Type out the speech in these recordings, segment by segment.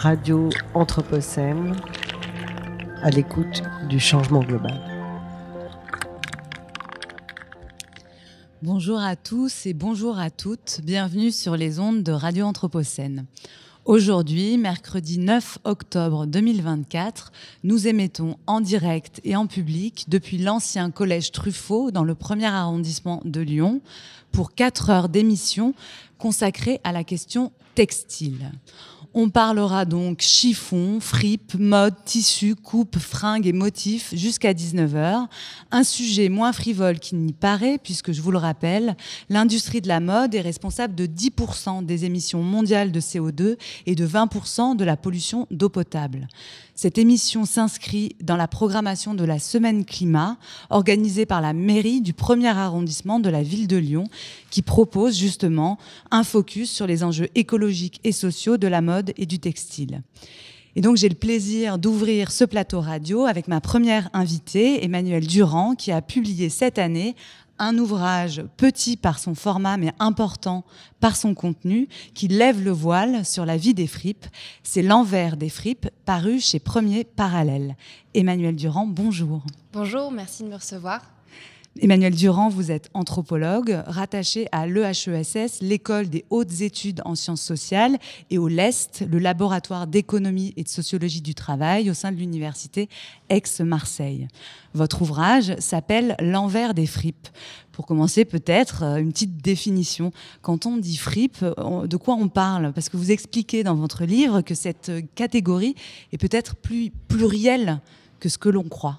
Radio Anthropocène, à l'écoute du changement global. Bonjour à tous et bonjour à toutes, bienvenue sur les ondes de Radio Anthropocène. Aujourd'hui, mercredi 9 octobre 2024, nous émettons en direct et en public depuis l'ancien collège Truffaut dans le 1er arrondissement de Lyon pour 4 heures d'émission consacrée à la question textile. On parlera donc chiffon, fripe, mode, tissu, coupe, fringues et motifs jusqu'à 19h. Un sujet moins frivole qu'il n'y paraît, puisque je vous le rappelle, l'industrie de la mode est responsable de 10% des émissions mondiales de CO2 et de 20% de la pollution d'eau potable. Cette émission s'inscrit dans la programmation de la Semaine Climat, organisée par la mairie du 1er arrondissement de la ville de Lyon, qui propose justement un focus sur les enjeux écologiques et sociaux de la mode et du textile. Et donc j'ai le plaisir d'ouvrir ce plateau radio avec ma première invitée, Emmanuelle Durand, qui a publié cette année un ouvrage petit par son format mais important par son contenu qui lève le voile sur la vie des fripes. C'est L'envers des fripes, paru chez Premier Parallèle. Emmanuelle Durand, bonjour. Bonjour, merci de me recevoir. Emmanuelle Durand, vous êtes anthropologue, rattachée à l'EHESS, l'école des hautes études en sciences sociales, et au LEST, le laboratoire d'économie et de sociologie du travail au sein de l'université Aix-Marseille. Votre ouvrage s'appelle L'envers des fripes. Pour commencer, peut-être une petite définition. Quand on dit fripe, de quoi on parle ? Parce que vous expliquez dans votre livre que cette catégorie est peut-être plus plurielle que ce que l'on croit.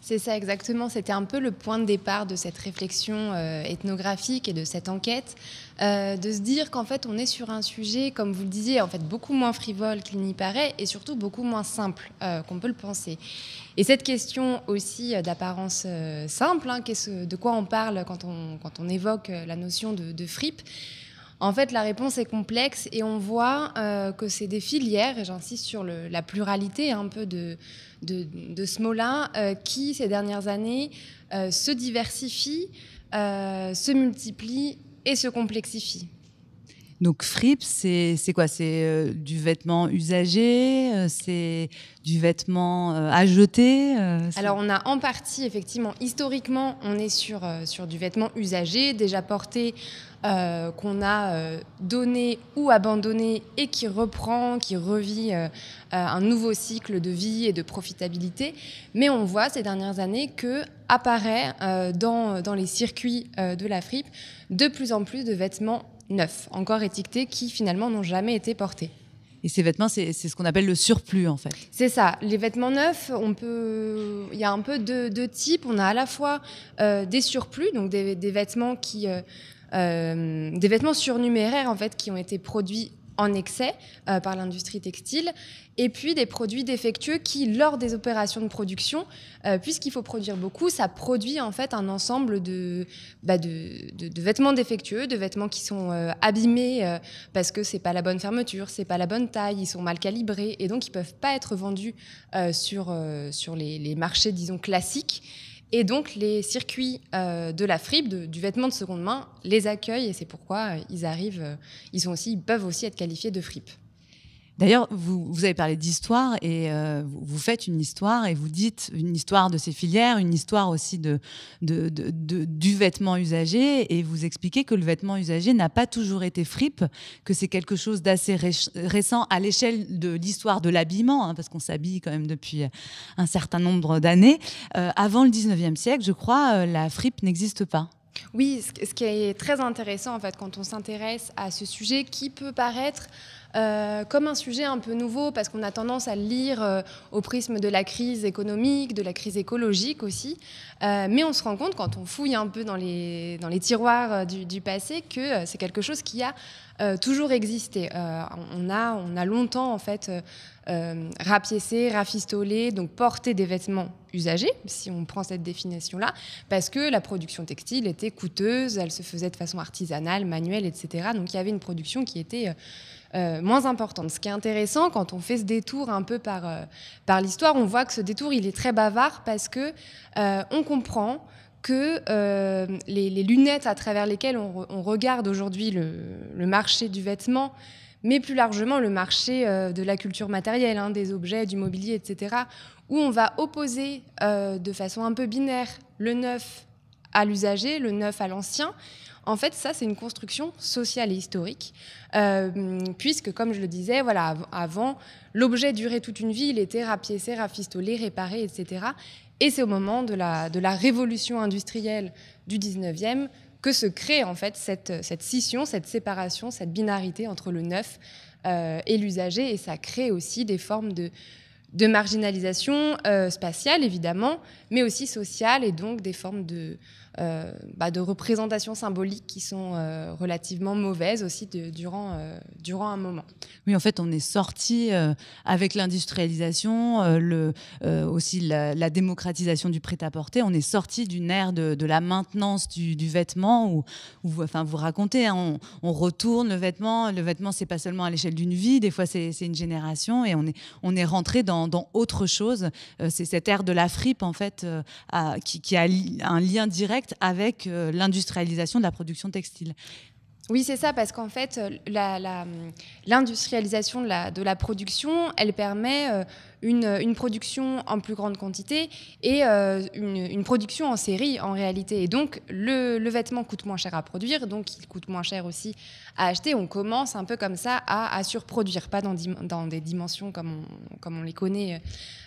C'est ça exactement, c'était un peu le point de départ de cette réflexion ethnographique et de cette enquête, de se dire qu'en fait on est sur un sujet, comme vous le disiez, en fait beaucoup moins frivole qu'il n'y paraît et surtout beaucoup moins simple qu'on peut le penser. Et cette question aussi d'apparence simple, de quoi on parle quand on évoque la notion de fripe, en fait, la réponse est complexe et on voit que c'est des filières, et j'insiste sur la pluralité un peu de ce mot-là, qui, ces dernières années, se diversifient, se multiplient et se complexifient. Donc fripe, c'est quoi ? C'est du vêtement usagé, c'est du vêtement à jeter. Alors on a en partie, effectivement, historiquement, on est sur du vêtement usagé, déjà porté, qu'on a donné ou abandonné et qui reprend, qui revit un nouveau cycle de vie et de profitabilité. Mais on voit ces dernières années que apparaît dans les circuits de la fripe de plus en plus de vêtements neufs, encore étiquetés, qui finalement n'ont jamais été portés. Et ces vêtements, c'est ce qu'on appelle le surplus, en fait. C'est ça. Les vêtements neufs, il y a un peu deux types. On a à la fois des surplus, donc des vêtements des vêtements surnuméraires, en fait, qui ont été produits en excès par l'industrie textile, et puis des produits défectueux qui, lors des opérations de production, puisqu'il faut produire beaucoup, ça produit en fait un ensemble de vêtements défectueux, de vêtements qui sont abîmés parce que c'est pas la bonne fermeture, c'est pas la bonne taille, ils sont mal calibrés, et donc ils peuvent pas être vendus sur les marchés, disons, classiques. Et donc, les circuits de la fripe, du vêtement de seconde main, les accueillent et c'est pourquoi ils peuvent aussi être qualifiés de fripe. D'ailleurs, vous avez parlé d'histoire et vous faites une histoire et vous dites une histoire de ces filières, une histoire aussi du vêtement usagé, et vous expliquez que le vêtement usagé n'a pas toujours été fripe, que c'est quelque chose d'assez récent à l'échelle de l'histoire de l'habillement, parce qu'on s'habille quand même depuis un certain nombre d'années. Avant le 19e siècle, je crois, la fripe n'existe pas. Oui, ce qui est très intéressant en fait, quand on s'intéresse à ce sujet qui peut paraître comme un sujet un peu nouveau parce qu'on a tendance à le lire au prisme de la crise économique, de la crise écologique aussi. Mais on se rend compte quand on fouille un peu dans les tiroirs du passé que c'est quelque chose qui a toujours existé. On a longtemps en fait rapiécé, rafistolé, donc porté des vêtements usagés, si on prend cette définition-là, parce que la production textile était coûteuse, elle se faisait de façon artisanale, manuelle, etc. Donc il y avait une production qui était moins importante. Ce qui est intéressant, quand on fait ce détour un peu par l'histoire, on voit que ce détour, il est très bavard parce que on comprend que les lunettes à travers lesquelles on regarde aujourd'hui le marché du vêtement, mais plus largement le marché de la culture matérielle, hein, des objets, du mobilier, etc., où on va opposer de façon un peu binaire le neuf à l'usager, le neuf à l'ancien. En fait, ça, c'est une construction sociale et historique, puisque, comme je le disais, voilà, avant, l'objet durait toute une vie, il était rapiécé, rafistolé, réparé, etc. Et c'est au moment de la révolution industrielle du 19e que se crée en fait cette scission, cette séparation, cette binarité entre le neuf et l'usager. Et ça crée aussi des formes de marginalisation spatiale, évidemment, mais aussi sociale, et donc des formes de représentation symbolique qui sont relativement mauvaises aussi durant un moment. Oui, en fait, on est sorti avec l'industrialisation, aussi la démocratisation du prêt-à-porter. On est sorti d'une ère de la maintenance du vêtement où enfin, vous racontez, hein, on retourne le vêtement. Le vêtement, c'est pas seulement à l'échelle d'une vie. Des fois, c'est une génération, et on est rentré dans autre chose. C'est cette ère de la fripe, en fait, qui a un lien direct avec l'industrialisation de la production textile. Oui, c'est ça, parce qu'en fait, l'industrialisation de la production, elle permet une production en plus grande quantité et une production en série, en réalité. Et donc, le vêtement coûte moins cher à produire, donc il coûte moins cher aussi à acheter. On commence un peu comme ça à surproduire, pas dans des dimensions comme on les connaît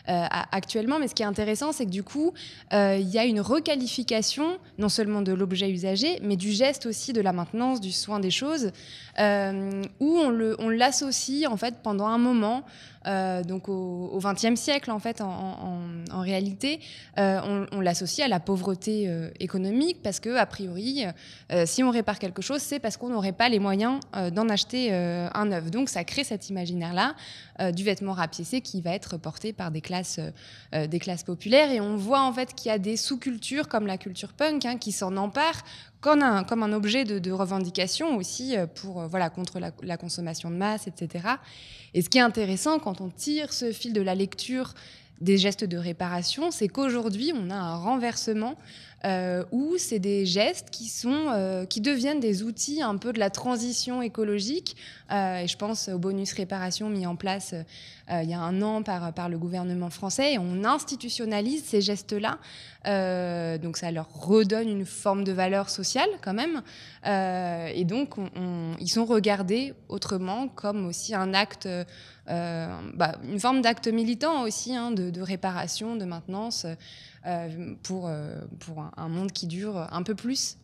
actuellement. Mais ce qui est intéressant, c'est que du coup, il y a une requalification, non seulement de l'objet usagé, mais du geste aussi de la maintenance, du soin des choses, où on l'associe en fait pendant un moment, donc au XXe siècle en fait, en réalité, on l'associe à la pauvreté économique, parce que a priori, si on répare quelque chose, c'est parce qu'on n'aurait pas les moyens d'en acheter un neuf. Donc ça crée cet imaginaire-là du vêtement rapiécé qui va être porté par des classes populaires. Et on voit en fait qu'il y a des sous-cultures comme la culture punk, hein, qui s'en emparent comme un objet de revendication aussi contre la consommation de masse, etc. Et ce qui est intéressant quand on tire ce fil de la lecture des gestes de réparation, c'est qu'aujourd'hui, on a un renversement où c'est des gestes qui deviennent des outils un peu de la transition écologique. Et je pense au bonus réparation mis en place il y a un an par le gouvernement français. Et on institutionnalise ces gestes-là. Donc ça leur redonne une forme de valeur sociale quand même. Et donc ils sont regardés autrement, comme aussi un acte, une forme d'acte militant aussi, hein, de réparation, de maintenance, pour un monde qui dure un peu plus.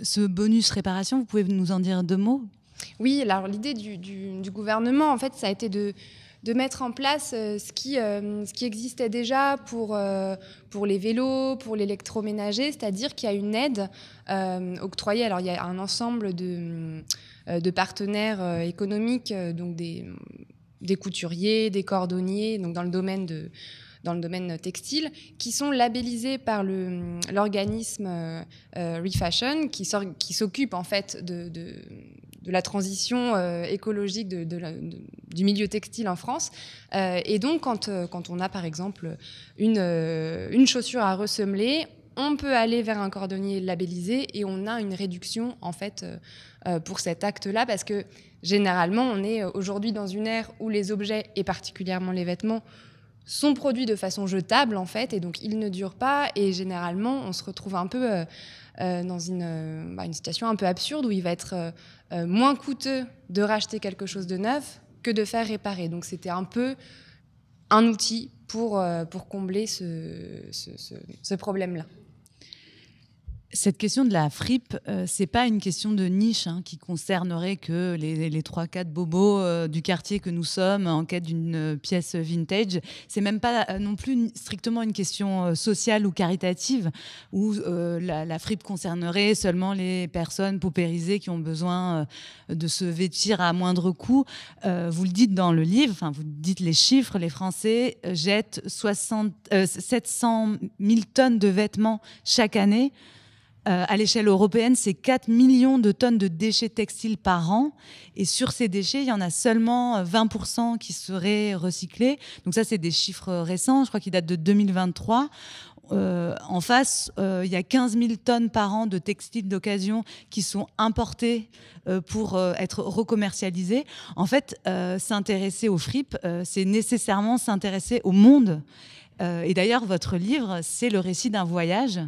Ce bonus réparation, vous pouvez nous en dire 2 mots ? Oui, alors l'idée du gouvernement, en fait, ça a été de mettre en place ce qui existait déjà pour les vélos, pour l'électroménager, c'est-à-dire qu'il y a une aide octroyée. Alors, il y a un ensemble de partenaires économiques, donc des couturiers, des cordonniers, donc dans le domaine textile, qui sont labellisés par l'organisme Refashion, qui s'occupe en fait de la transition écologique du milieu textile en France. Et donc, quand on a par exemple une chaussure à ressemeler, on peut aller vers un cordonnier labellisé et on a une réduction en fait pour cet acte-là, parce que généralement, on est aujourd'hui dans une ère où les objets, et particulièrement les vêtements, sont produits de façon jetable en fait, et donc ils ne durent pas, et généralement on se retrouve un peu dans une situation un peu absurde où il va être moins coûteux de racheter quelque chose de neuf que de faire réparer. Donc c'était un peu un outil pour combler ce problème-là. Cette question de la fripe, c'est pas une question de niche, hein, qui concernerait que les 3-4 bobos du quartier que nous sommes en quête d'une pièce vintage. C'est même pas non plus strictement une question sociale ou caritative, où la fripe concernerait seulement les personnes paupérisées qui ont besoin de se vêtir à moindre coût. Vous le dites dans le livre, enfin vous dites les chiffres, les Français jettent 700 000 tonnes de vêtements chaque année. À l'échelle européenne, c'est 4 millions de tonnes de déchets textiles par an. Et sur ces déchets, il y en a seulement 20% qui seraient recyclés. Donc ça, c'est des chiffres récents. Je crois qu'ils datent de 2023. en face, il y a 15 000 tonnes par an de textiles d'occasion qui sont importés pour être recommercialisés. En fait, s'intéresser aux fripes, c'est nécessairement s'intéresser au monde. Et d'ailleurs, votre livre, c'est le récit d'un voyage.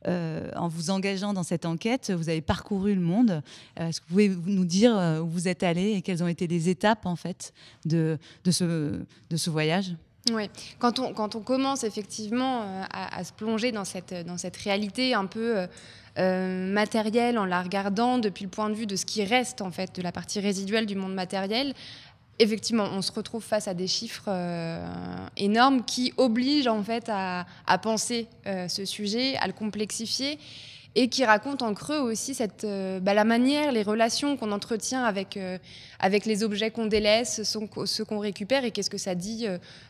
En vous engageant dans cette enquête, vous avez parcouru le monde. Est-ce que vous pouvez nous dire où vous êtes allé et quelles ont été les étapes en fait, de ce voyage ? Oui, quand on commence effectivement à se plonger dans cette réalité un peu matérielle, en la regardant depuis le point de vue de ce qui reste en fait de la partie résiduelle du monde matériel, effectivement, on se retrouve face à des chiffres énormes qui obligent en fait à penser ce sujet, à le complexifier, et qui racontent en creux aussi la manière, les relations qu'on entretient avec les objets qu'on délaisse, ceux qu'on récupère, et qu'est-ce que ça dit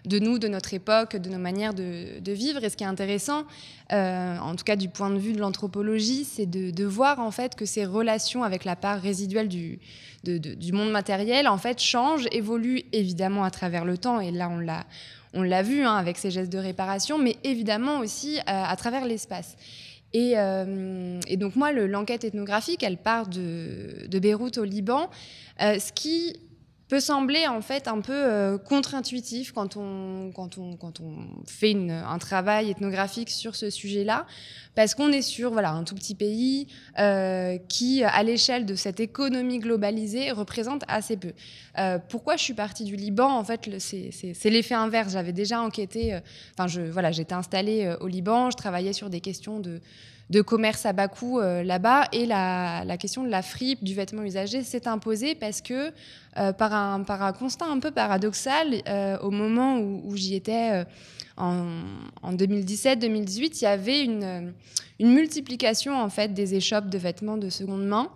de nous, de notre époque, de nos manières de vivre. Et ce qui est intéressant, en tout cas du point de vue de l'anthropologie, c'est de voir en fait que ces relations avec la part résiduelle du monde matériel en fait changent, évoluent évidemment à travers le temps. Et là, on l'a vu avec ces gestes de réparation, mais évidemment aussi à travers l'espace. Et donc moi, l'enquête ethnographique, elle part de Beyrouth au Liban, ce qui peut sembler en fait un peu contre-intuitif quand on fait un travail ethnographique sur ce sujet-là, parce qu'on est sur un tout petit pays qui, à l'échelle de cette économie globalisée, représente assez peu. Pourquoi je suis partie du Liban ? En fait, c'est l'effet inverse. J'avais déjà enquêté. J'étais installée au Liban. Je travaillais sur des questions de commerce à bas coût là-bas, et la question de la fripe, du vêtement usagé s'est imposée parce que par un constat un peu paradoxal, au moment où j'y étais en 2017-2018, il y avait une multiplication en fait des échoppes de vêtements de seconde main,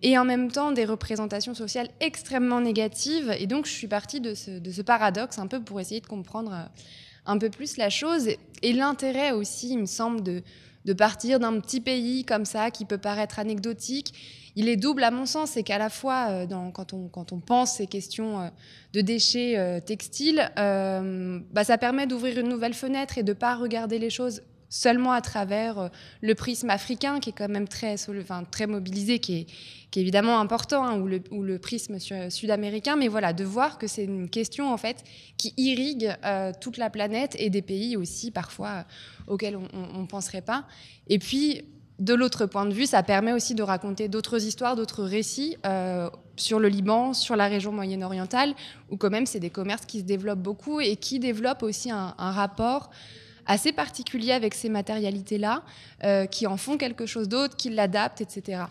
et en même temps des représentations sociales extrêmement négatives. Et donc je suis partie de ce paradoxe un peu pour essayer de comprendre un peu plus la chose, et l'intérêt aussi, il me semble, de partir d'un petit pays comme ça qui peut paraître anecdotique. Il est double à mon sens, c'est qu'à la fois quand on pense ces questions de déchets textiles, ça permet d'ouvrir une nouvelle fenêtre et de pas regarder les choses seulement à travers le prisme africain, qui est quand même très mobilisé, qui est évidemment important, ou le prisme sud-américain, mais voilà, de voir que c'est une question en fait qui irrigue toute la planète, et des pays aussi parfois auxquels on ne penserait pas. Et puis, de l'autre point de vue, ça permet aussi de raconter d'autres histoires, d'autres récits sur le Liban, sur la région moyen-orientale, où quand même c'est des commerces qui se développent beaucoup et qui développent aussi un rapport assez particulier avec ces matérialités-là, qui en font quelque chose d'autre, qui l'adaptent, etc.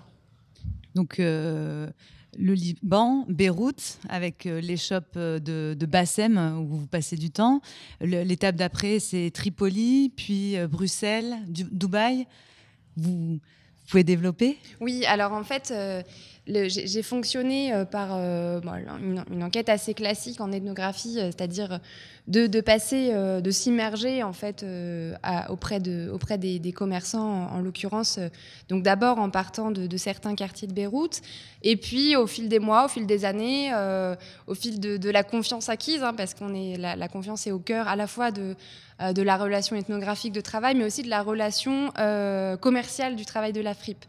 Donc, le Liban, Beyrouth, avec l'échoppe de Bassem, où vous passez du temps. L'étape d'après, c'est Tripoli, puis Bruxelles, Dubaï. Vous pouvez développer ? Oui, alors en fait, j'ai fonctionné par une enquête assez classique en ethnographie, c'est-à-dire de passer, de s'immerger en fait auprès des commerçants, en l'occurrence. Donc d'abord en partant de certains quartiers de Beyrouth, et puis au fil des mois, au fil des années, au fil de la confiance acquise, parce la confiance est au cœur à la fois de la relation ethnographique de travail, mais aussi de la relation commerciale du travail de la fripe.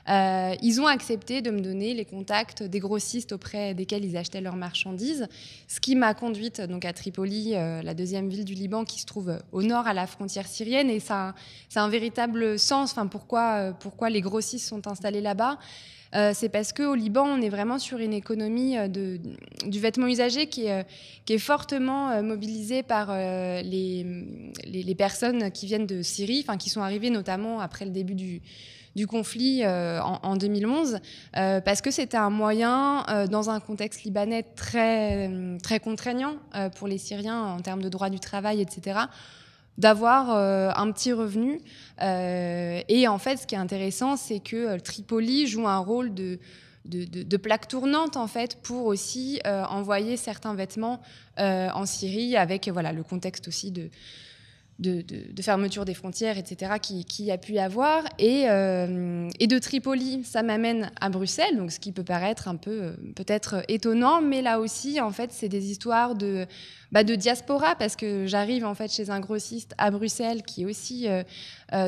Ils ont accepté de me donner les contacts des grossistes auprès desquels ils achetaient leurs marchandises, ce qui m'a conduite donc à Tripoli, la deuxième ville du Liban, qui se trouve au nord, à la frontière syrienne. Et ça a un véritable sens. Pourquoi les grossistes sont installés là-bas ? C'est parce qu'au Liban, on est vraiment sur une économie du vêtement usagé qui est fortement mobilisée par les personnes qui viennent de Syrie, qui sont arrivées notamment après le début du conflit en 2011, parce que c'était un moyen, dans un contexte libanais très, très contraignant pour les Syriens en termes de droit du travail, etc., d'avoir un petit revenu. Et en fait, ce qui est intéressant, c'est que Tripoli joue un rôle de plaque tournante, en fait, pour aussi envoyer certains vêtements en Syrie, avec le contexte aussi de fermeture des frontières, etc., qui a pu y avoir. Et de Tripoli, ça m'amène à Bruxelles, donc ce qui peut paraître un peu peut-être étonnant, mais là aussi, en fait, c'est des histoires de diaspora, parce que j'arrive en fait chez un grossiste à Bruxelles qui est aussi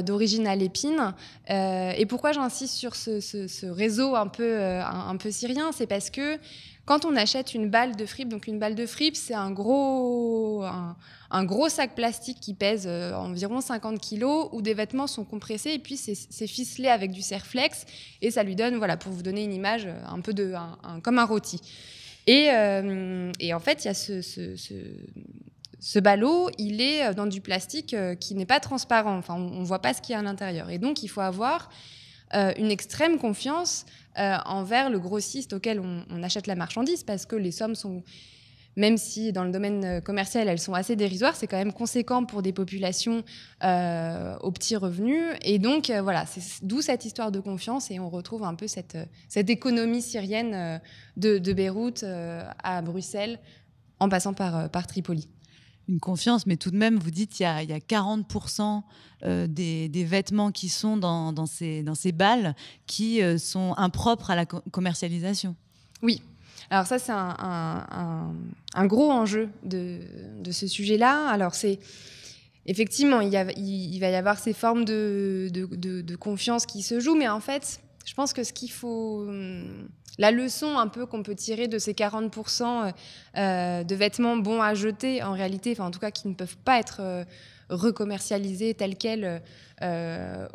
d'origine alépine. Et pourquoi j'insiste sur ce réseau un peu syrien, c'est parce que quand on achète une balle de fripe, donc une balle de fripe, c'est un gros sac plastique qui pèse environ 50 kilos, où des vêtements sont compressés et puis c'est ficelé avec du Serflex et ça lui donne, voilà, pour vous donner une image, un peu comme un rôti. Et en fait, il y a ce ballot, il est dans du plastique qui n'est pas transparent. Enfin, on ne voit pas ce qu'il y a à l'intérieur. Et donc, il faut avoir une extrême confiance envers le grossiste auquel on achète la marchandise, parce que les sommes sont, même si dans le domaine commercial, elles sont assez dérisoires, c'est quand même conséquent pour des populations aux petits revenus. Et donc, voilà, c'est d'où cette histoire de confiance. Et on retrouve un peu cette économie syrienne de Beyrouth à Bruxelles, en passant par Tripoli. Une confiance, mais tout de même, vous dites qu'il y a 40% des vêtements qui sont dans ces balles qui sont impropres à la commercialisation. Oui. Alors ça, c'est un gros enjeu de ce sujet-là. Alors c'est effectivement, il va y avoir ces formes de confiance qui se jouent, mais en fait, je pense que ce qu'il faut, la leçon un peu qu'on peut tirer de ces 40% de vêtements bons à jeter, en réalité, enfin en tout cas qui ne peuvent pas être recommercialisés tels quels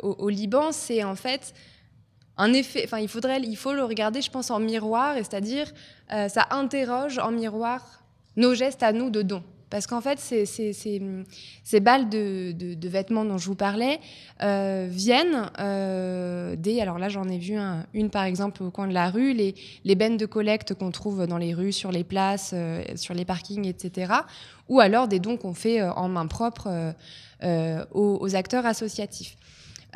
au Liban, c'est en fait un effet, enfin, il faut le regarder, je pense, en miroir, et c'est-à-dire, ça interroge en miroir nos gestes à nous de don. Parce qu'en fait, ces balles de vêtements dont je vous parlais viennent alors là, j'en ai vu une, par exemple, au coin de la rue, les bennes de collecte qu'on trouve dans les rues, sur les places, sur les parkings, etc. Ou alors des dons qu'on fait en main propre aux acteurs associatifs.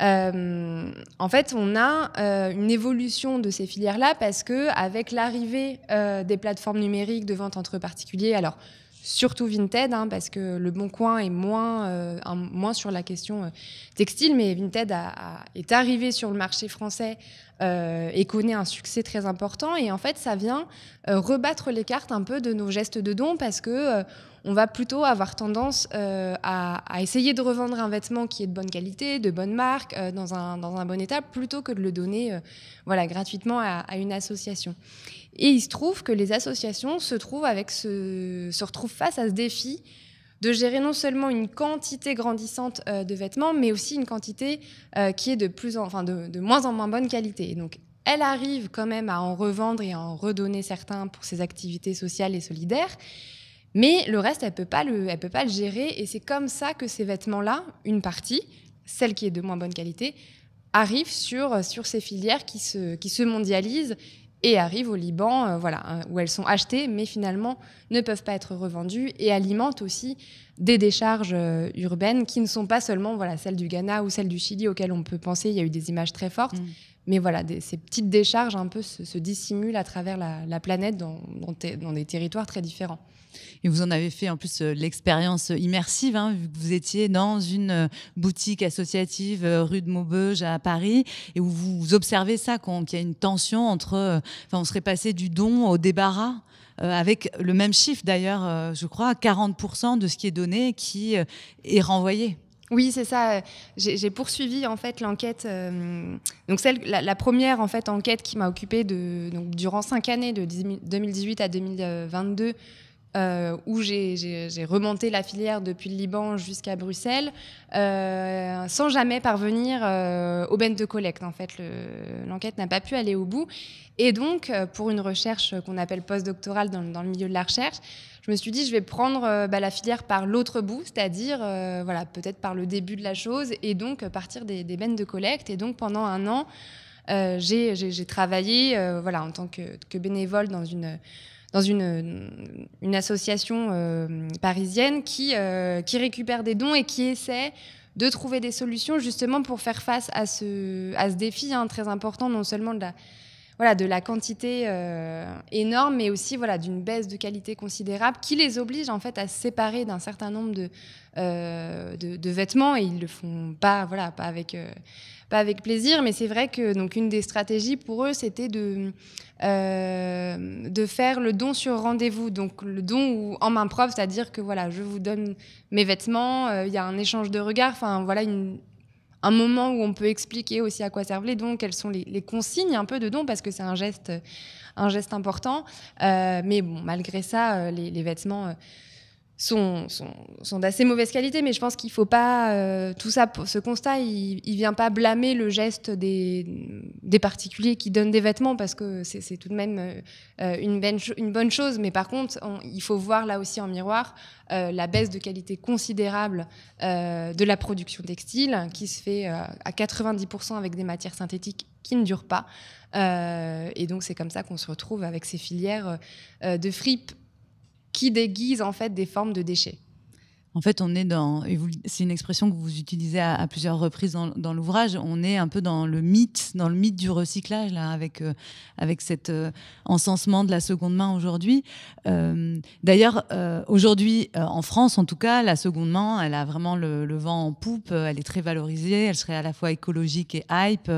En fait, on a une évolution de ces filières-là parce qu'avec l'arrivée des plateformes numériques de vente entre particuliers, alors surtout Vinted, parce que Le Bon Coin est moins sur la question textile, mais Vinted est arrivé sur le marché français et connaît un succès très important. Et en fait, ça vient rebattre les cartes un peu de nos gestes de don parce que on va plutôt avoir tendance à essayer de revendre un vêtement qui est de bonne qualité, de bonne marque, dans un bon état, plutôt que de le donner gratuitement à une association. Et il se trouve que les associations se retrouvent face à ce défi de gérer non seulement une quantité grandissante de vêtements, mais aussi une quantité qui est de moins en moins bonne qualité. Et donc, elle arrive quand même à en revendre et à en redonner certains pour ses activités sociales et solidaires. Mais le reste, elle peut pas le gérer. Et c'est comme ça que ces vêtements-là, une partie, celle qui est de moins bonne qualité, arrive sur ces filières qui se mondialisent et arrivent au Liban, où elles sont achetées, mais finalement ne peuvent pas être revendues et alimentent aussi des décharges urbaines qui ne sont pas seulement celles du Ghana ou celles du Chili auxquelles on peut penser. Il y a eu des images très fortes. Mais ces petites décharges un peu se dissimulent à travers la planète dans des territoires très différents. Et vous en avez fait en plus l'expérience immersive, vu que vous étiez dans une boutique associative rue de Maubeuge à Paris, et où vous observez ça, qu'il y a une tension entre... on serait passé du don au débarras, avec le même chiffre d'ailleurs, je crois, 40% de ce qui est donné qui est renvoyé. Oui, c'est ça. J'ai poursuivi en fait l'enquête. Donc la première en fait enquête qui m'a occupée durant 5 années, de 2018 à 2022, où j'ai remonté la filière depuis le Liban jusqu'à Bruxelles, sans jamais parvenir aux bennes de collecte. En fait, l'enquête n'a pas pu aller au bout. Et donc, pour une recherche qu'on appelle postdoctorale dans le milieu de la recherche, je me suis dit, je vais prendre la filière par l'autre bout, c'est-à-dire peut-être par le début de la chose, et donc partir des bennes de collecte. Et donc, pendant 1 an, j'ai travaillé en tant que bénévole dans une association parisienne qui récupère des dons et qui essaie de trouver des solutions justement pour faire face à ce défi très important, non seulement voilà, de la quantité énorme, mais aussi voilà, d'une baisse de qualité considérable qui les oblige en fait à se séparer d'un certain nombre de vêtements, et ils le font pas, voilà, pas avec plaisir. Mais c'est vrai que donc une des stratégies pour eux, c'était de faire le don sur rendez-vous, donc le don en main propre, c'est-à-dire que voilà, je vous donne mes vêtements, il y a un échange de regards, enfin voilà, un moment où on peut expliquer aussi à quoi servent les dons, quelles sont les consignes un peu de dons, parce que c'est un geste important. Mais bon, malgré ça, les vêtements sont d'assez mauvaise qualité, mais je pense qu'il ne faut pas... tout ça, ce constat, il ne vient pas blâmer le geste des particuliers qui donnent des vêtements, parce que c'est tout de même une bonne chose. Mais par contre, il faut voir là aussi en miroir la baisse de qualité considérable de la production textile, qui se fait à 90% avec des matières synthétiques qui ne durent pas. Et donc, c'est comme ça qu'on se retrouve avec ces filières de fripe qui déguisent en fait des formes de déchets. En fait, on est c'est une expression que vous utilisez à plusieurs reprises dans l'ouvrage, on est un peu dans le mythe du recyclage, là, avec cet encensement de la seconde main aujourd'hui. D'ailleurs, aujourd'hui, en France, en tout cas, la seconde main, elle a vraiment le vent en poupe, elle est très valorisée, elle serait à la fois écologique et hype.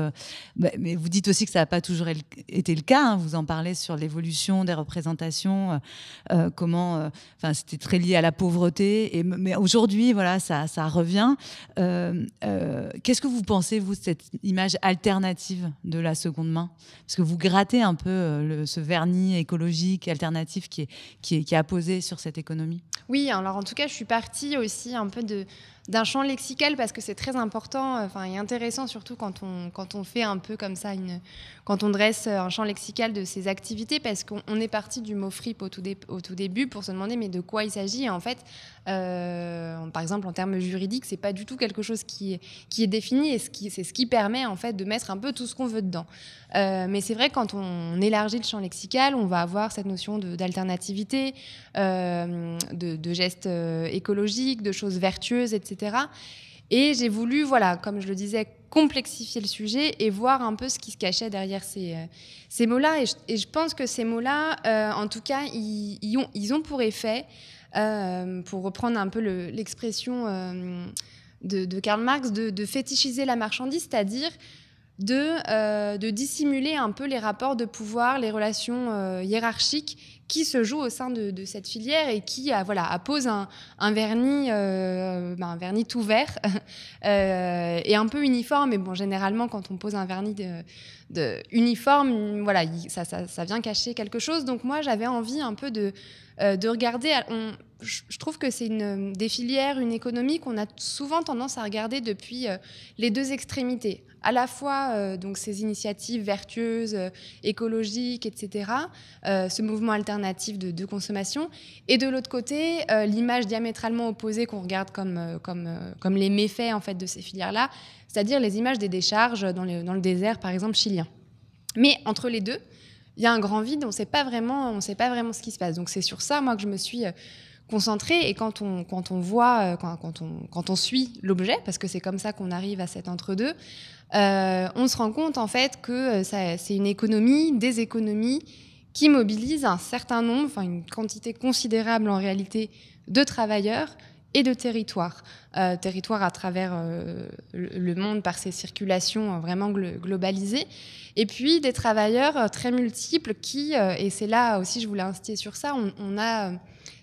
Mais vous dites aussi que ça n'a pas toujours été le cas, hein, vous en parlez sur l'évolution des représentations, comment c'était très lié à la pauvreté, mais aujourd'hui, voilà, ça revient. Qu'est-ce que vous pensez, vous, de cette image alternative de la seconde main ? Parce que vous grattez un peu ce vernis écologique alternatif qui est apposé sur cette économie. Oui, alors en tout cas, je suis partie aussi un peu d'un champ lexical, parce que c'est très important, et intéressant, surtout quand on fait un peu comme ça, quand on dresse un champ lexical de ces activités, parce qu'on est parti du mot fripe au tout début pour se demander mais de quoi il s'agit. Et en fait, par exemple, en termes juridiques, c'est pas du tout quelque chose qui est défini, et c'est ce qui permet en fait de mettre un peu tout ce qu'on veut dedans. Mais c'est vrai que quand on élargit le champ lexical, on va avoir cette notion d'alternativité, de gestes écologiques, de choses vertueuses, etc. Et j'ai voulu, voilà, comme je le disais, complexifier le sujet et voir un peu ce qui se cachait derrière ces mots-là. Et je pense que ces mots-là, en tout cas, ils ont pour effet, pour reprendre un peu l'expression de Karl Marx, de fétichiser la marchandise, c'est-à-dire de dissimuler un peu les rapports de pouvoir, les relations hiérarchiques qui se jouent au sein de cette filière, et qui appose un vernis tout vert et un peu uniforme. Mais bon, généralement, quand on pose un vernis uniforme, voilà, ça vient cacher quelque chose. Donc moi, j'avais envie un peu de regarder. Je trouve que c'est des filières, une économie qu'on a souvent tendance à regarder depuis les deux extrémités. À la fois donc ces initiatives vertueuses, écologiques, etc., ce mouvement alternatif de consommation, et de l'autre côté, l'image diamétralement opposée qu'on regarde comme les méfaits en fait, de ces filières-là, c'est-à-dire les images des décharges dans le désert, par exemple, chilien. Mais entre les deux, il y a un grand vide, on ne sait pas vraiment ce qui se passe. Donc c'est sur ça, moi, que je me suis concentrée. Et quand on suit l'objet, parce que c'est comme ça qu'on arrive à cet entre-deux, on se rend compte en fait que c'est des économies qui mobilisent un certain nombre, une quantité considérable en réalité, de travailleurs et de territoires. Territoires à travers le monde par ces circulations vraiment globalisées. Et puis des travailleurs très multiples qui, et c'est là aussi je voulais insister sur ça, on a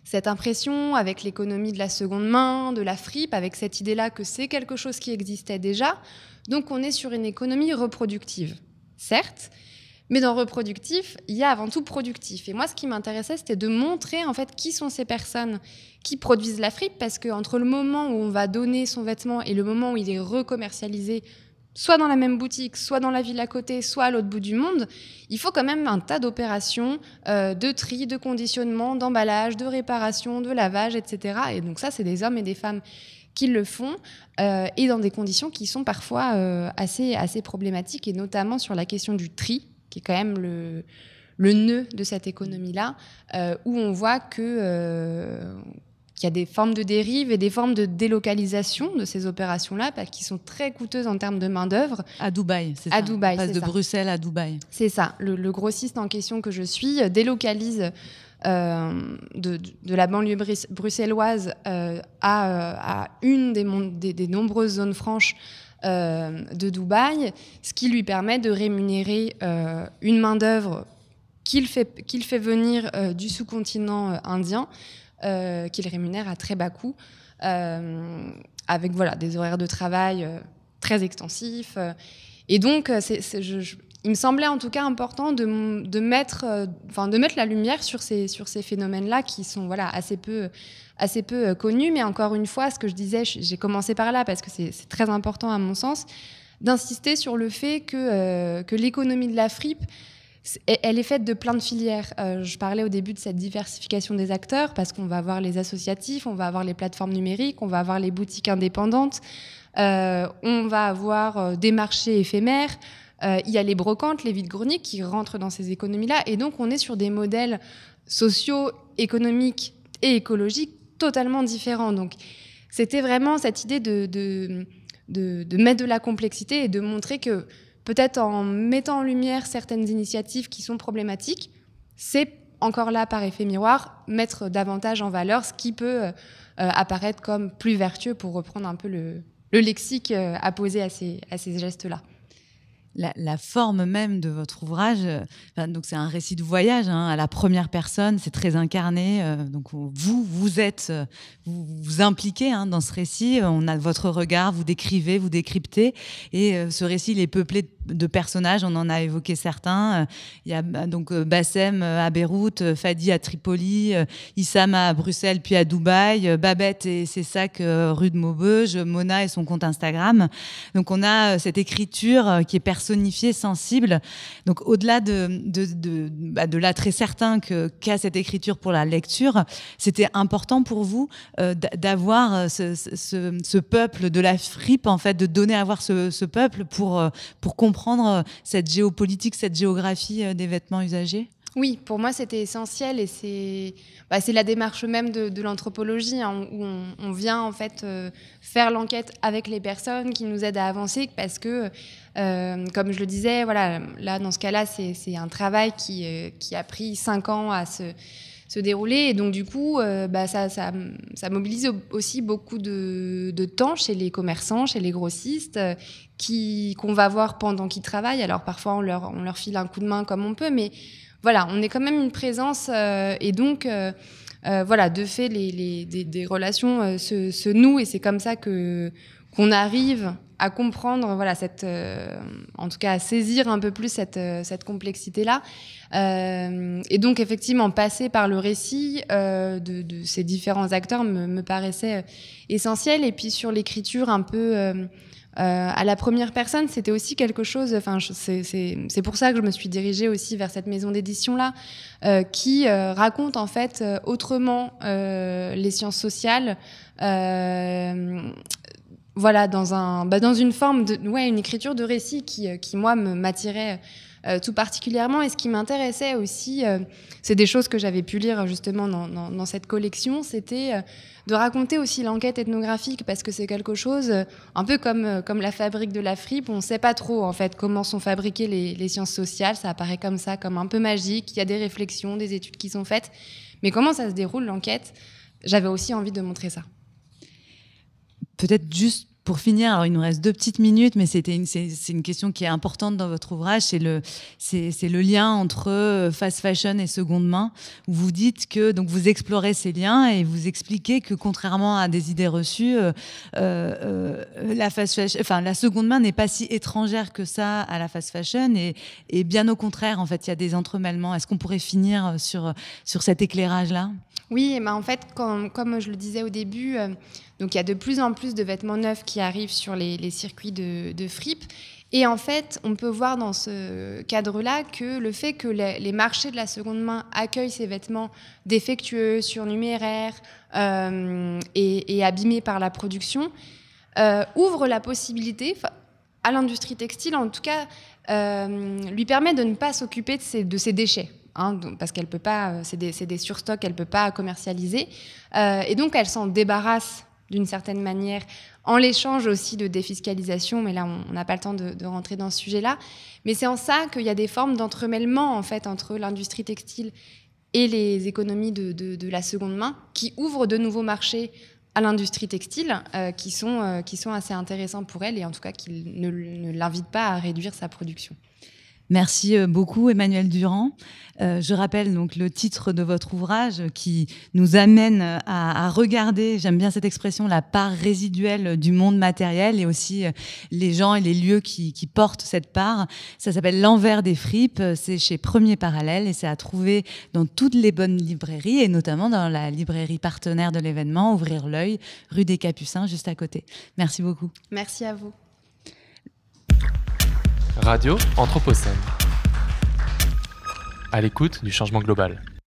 cette impression avec l'économie de la seconde main, de la fripe, avec cette idée-là que c'est quelque chose qui existait déjà. Donc on est sur une économie reproductive, certes, mais dans reproductif, il y a avant tout productif. Et moi, ce qui m'intéressait, c'était de montrer en fait qui sont ces personnes qui produisent la fripe, parce qu'entre le moment où on va donner son vêtement et le moment où il est recommercialisé, soit dans la même boutique, soit dans la ville à côté, soit à l'autre bout du monde, il faut quand même un tas d'opérations de tri, de conditionnement, d'emballage, de réparation, de lavage, etc. Et donc ça, c'est des hommes et des femmes qui le font, et dans des conditions qui sont parfois assez problématiques, et notamment sur la question du tri, qui est quand même le nœud de cette économie-là, où on voit qu'il qu'il y a des formes de dérive et des formes de délocalisation de ces opérations-là, qui sont très coûteuses en termes de main-d'œuvre. À Dubaï, c'est ça. À Dubaï, on passe de ça. Bruxelles à Dubaï. C'est ça. Le grossiste en question que je suis délocalise de la banlieue bruxelloise à une des nombreuses zones franches de Dubaï, ce qui lui permet de rémunérer une main-d'œuvre qu'il fait venir du sous-continent indien, qu'il rémunère à très bas coût, avec des horaires de travail très extensifs. Et donc, il me semblait en tout cas important de mettre la lumière sur ces phénomènes-là qui sont assez peu connus. Mais encore une fois, ce que je disais, j'ai commencé par là parce que c'est très important à mon sens, d'insister sur le fait que l'économie de la fripe, elle est faite de plein de filières. Je parlais au début de cette diversification des acteurs parce qu'on va avoir les associatifs, on va avoir les plateformes numériques, on va avoir les boutiques indépendantes, on va avoir des marchés éphémères, il y a les brocantes, les vides-greniers qui rentrent dans ces économies-là. Et donc, on est sur des modèles sociaux, économiques et écologiques totalement différents. Donc, c'était vraiment cette idée de mettre de la complexité et de montrer que peut-être en mettant en lumière certaines initiatives qui sont problématiques, c'est encore là, par effet miroir, mettre davantage en valeur ce qui peut apparaître comme plus vertueux, pour reprendre un peu le lexique apposé à ces gestes-là. La forme même de votre ouvrage, donc c'est un récit de voyage à la première personne, c'est très incarné. Donc vous vous impliquez dans ce récit. On a votre regard, vous décrivez, vous décryptez, et ce récit il est peuplé de personnages. On en a évoqué certains. Il y a donc Bassem à Beyrouth, Fadi à Tripoli, Issam à Bruxelles puis à Dubaï, Babette et ses sacs rue de Maubeuge, Mona et son compte Instagram. Donc on a cette écriture qui est personnifiée, sensible. Donc au-delà de l'attrait certain qu'a cette écriture pour la lecture, c'était important pour vous d'avoir ce peuple de la fripe, en fait, de donner à voir ce peuple pour comprendre cette géopolitique, cette géographie des vêtements usagés? Oui, pour moi, c'était essentiel, et c'est la démarche même de l'anthropologie, où on vient en fait faire l'enquête avec les personnes qui nous aident à avancer, parce que, comme je le disais, là, dans ce cas-là, c'est un travail qui a pris 5 ans à se dérouler, et donc du coup, ça mobilise aussi beaucoup de temps chez les commerçants, chez les grossistes, qu'on va voir pendant qu'ils travaillent. Alors parfois, on leur file un coup de main comme on peut, mais voilà, on est quand même une présence, et donc, de fait, des relations se nouent, et c'est comme ça qu'on arrive à comprendre, en tout cas à saisir un peu plus cette complexité-là. Et donc, effectivement, passer par le récit de ces différents acteurs me paraissait essentiel. Et puis, sur l'écriture un peu à la première personne, c'était aussi quelque chose... c'est pour ça que je me suis dirigée aussi vers cette maison d'édition-là, qui raconte, en fait, autrement les sciences sociales, dans une forme une écriture de récit qui moi m'attirait tout particulièrement. Et ce qui m'intéressait aussi, c'est des choses que j'avais pu lire justement dans cette collection, c'était de raconter aussi l'enquête ethnographique, parce que c'est quelque chose un peu comme la fabrique de la fripe. On ne sait pas trop en fait comment sont fabriquées les sciences sociales. Ça apparaît comme ça, comme un peu magique. Il y a des réflexions, des études qui sont faites, mais comment ça se déroule l'enquête? J'avais aussi envie de montrer ça. Peut-être juste pour finir, alors il nous reste 2 petites minutes, mais c'est une question qui est importante dans votre ouvrage, c'est le lien entre fast fashion et seconde main, où vous dites que donc vous explorez ces liens et vous expliquez que contrairement à des idées reçues, la seconde main n'est pas si étrangère que ça à la fast fashion, et bien au contraire, en fait, il y a des entremêlements. Est-ce qu'on pourrait finir sur cet éclairage-là? Oui, en fait, comme je le disais au début, donc il y a de plus en plus de vêtements neufs qui arrivent sur les circuits de fripe. Et en fait, on peut voir dans ce cadre-là que le fait que les marchés de la seconde main accueillent ces vêtements défectueux, surnuméraires et abîmés par la production, ouvre la possibilité, à l'industrie textile en tout cas, lui permet de ne pas s'occuper de ces déchets. parce qu'elle peut pas, c'est des surstocks, elle peut pas commercialiser. Et donc, elle s'en débarrasse d'une certaine manière, en l'échange aussi de défiscalisation, mais là, on n'a pas le temps de rentrer dans ce sujet-là. Mais c'est en ça qu'il y a des formes d'entremêlement, en fait, entre l'industrie textile et les économies de la seconde main, qui ouvrent de nouveaux marchés à l'industrie textile, qui sont assez intéressants pour elle, et en tout cas qui ne l'invitent pas à réduire sa production. Merci beaucoup Emmanuelle Durand. Je rappelle donc le titre de votre ouvrage qui nous amène à regarder, j'aime bien cette expression, la part résiduelle du monde matériel et aussi les gens et les lieux qui portent cette part. Ça s'appelle L'envers des fripes, c'est chez Premier Parallèle et c'est à trouver dans toutes les bonnes librairies et notamment dans la librairie partenaire de l'événement, Ouvrir l'œil, rue des Capucins, juste à côté. Merci beaucoup. Merci à vous. Radio Anthropocène. À l'écoute du changement global.